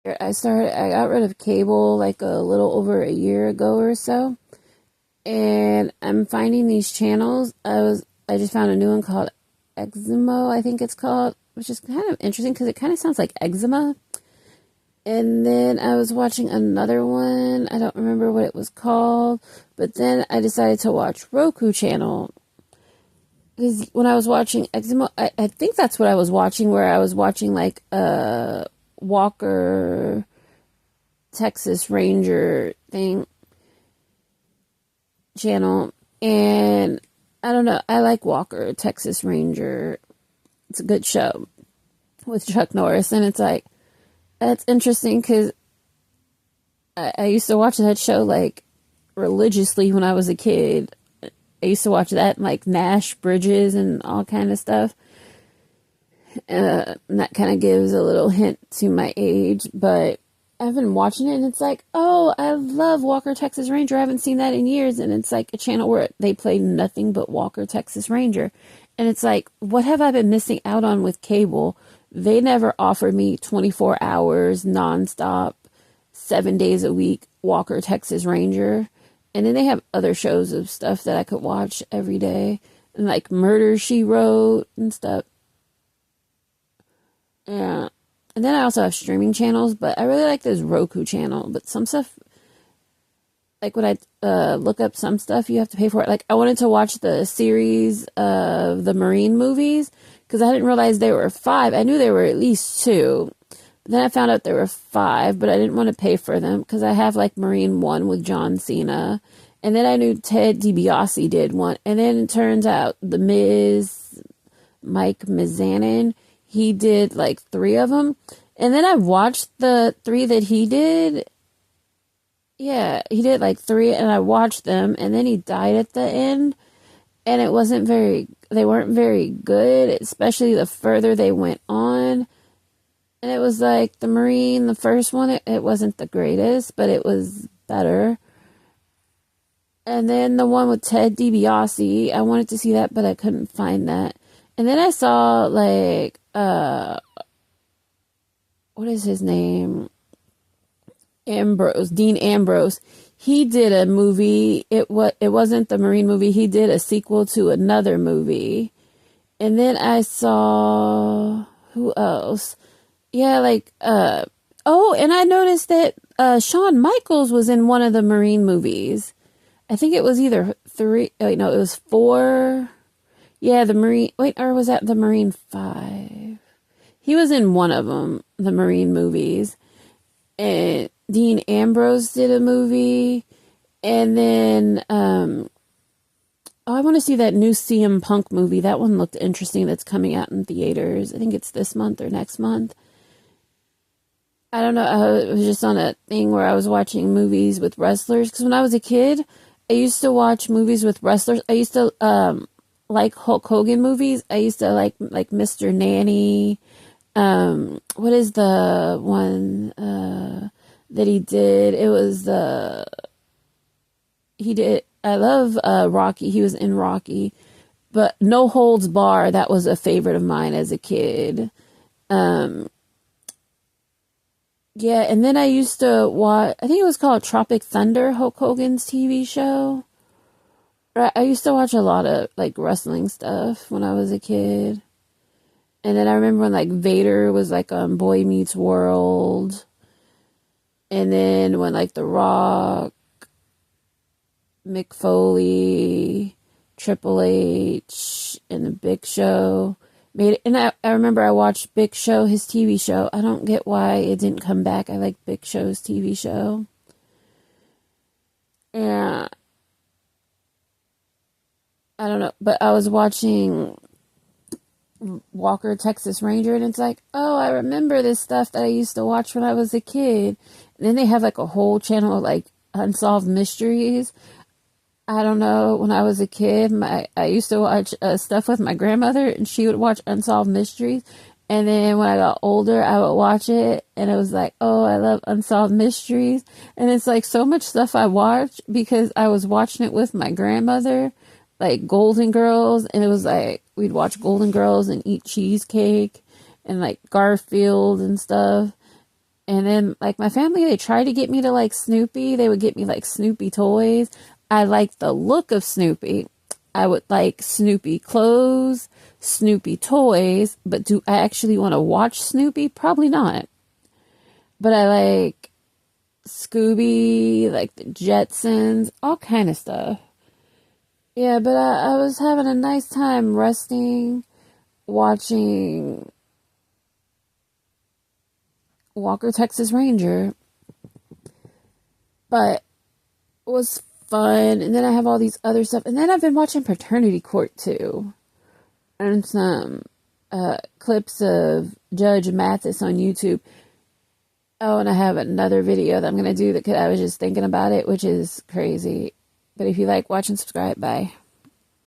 I got rid of cable like a little over a year ago or so, and I'm finding these channels. I just found a new one called Eximo, I think it's called, which is kind of interesting because it kind of sounds like eczema. And then I was watching another one. I don't remember what it was called, but then I decided to watch Roku channel. Because when I was watching Eximo, I think that's what I was watching, where I was watching like a Walker Texas Ranger thing channel. And I don't know, I like Walker Texas Ranger. It's a good show with Chuck Norris. And it's like, that's interesting because I used to watch that show like religiously when I was a kid. I used to watch that and like Nash Bridges and all kind of stuff. And that kind of gives a little hint to my age, but I've been watching it and it's like, oh, I love Walker Texas Ranger. I haven't seen that in years. And it's like a channel where they play nothing but Walker Texas Ranger. And it's like, what have I been missing out on with cable? They never offered me 24 hours nonstop, 7 days a week, Walker Texas Ranger. And then they have other shows of stuff that I could watch every day. And like Murder, She Wrote and stuff. Yeah. And then I also have streaming channels, but I really like this Roku channel. But some stuff, like when I look up some stuff, you have to pay for it. Like I wanted to watch the series of the Marine movies because I didn't realize there were five. I knew there were at least two. But then I found out there were five, but I didn't want to pay for them because I have like Marine 1 with John Cena. And then I knew Ted DiBiase did one. And then it turns out The Miz, Mike Mizanin, he did like three of them. And then I watched the three that he did. Yeah, he did like three and I watched them and then he died at the end. And they weren't very good, especially the further they went on. And it was like the Marine, the first one, it wasn't the greatest, but it was better. And then the one with Ted DiBiase, I wanted to see that, but I couldn't find that. And then I saw like what is his name? Dean Ambrose. He did a movie. It wasn't the Marine movie. He did a sequel to another movie. And then I saw who else? Yeah, like oh, and I noticed that Shawn Michaels was in one of the Marine movies. I think it was either three. Wait, no, it was four. Yeah, the Marine. Wait, or was that the Marine 5? He was in one of them, the Marine movies. And Dean Ambrose did a movie. And then, oh, I want to see that new CM Punk movie. That one looked interesting that's coming out in theaters. I think it's this month or next month. I don't know. I was just on a thing where I was watching movies with wrestlers. Because when I was a kid, I used to watch movies with wrestlers. I used to like Hulk Hogan movies. I used to like Mr. Nanny. What is the one that he did? It was he did. I love Rocky. He was in Rocky, but No Holds Bar. That was a favorite of mine as a kid. Yeah, and then I used to watch. I think it was called Tropic Thunder, Hulk Hogan's TV show. I used to watch a lot of like wrestling stuff when I was a kid. And then I remember when like Vader was like on Boy Meets World. And then when like The Rock, Mick Foley, Triple H, and the Big Show made it. And I remember I watched Big Show, his TV show. I don't get why it didn't come back. I like Big Show's TV show. Yeah, I don't know. But I was watching Walker Texas Ranger and it's like, oh, I remember this stuff that I used to watch when I was a kid. And then they have like a whole channel of like unsolved mysteries. I don't know, when I was a kid, I used to watch stuff with my grandmother and she would watch unsolved mysteries. And then when I got older, I would watch it and it was like, oh, I love unsolved mysteries. And it's like so much stuff I watched because I was watching it with my grandmother, like Golden Girls. And it was like, we'd watch Golden Girls and eat cheesecake and like Garfield and stuff. And then, like, my family, they tried to get me to like Snoopy. They would get me like Snoopy toys. I like the look of Snoopy. I would like Snoopy clothes, Snoopy toys, but do I actually want to watch Snoopy? Probably not. But I like Scooby, like the Jetsons, all kind of stuff. Yeah, but I was having a nice time resting, watching Walker Texas Ranger, but it was fun. And then I have all these other stuff. And then I've been watching Paternity Court too. And some clips of Judge Mathis on YouTube. Oh, and I have another video that I'm going to do that I was just thinking about it, which is crazy. But if you like, watch and subscribe. Bye.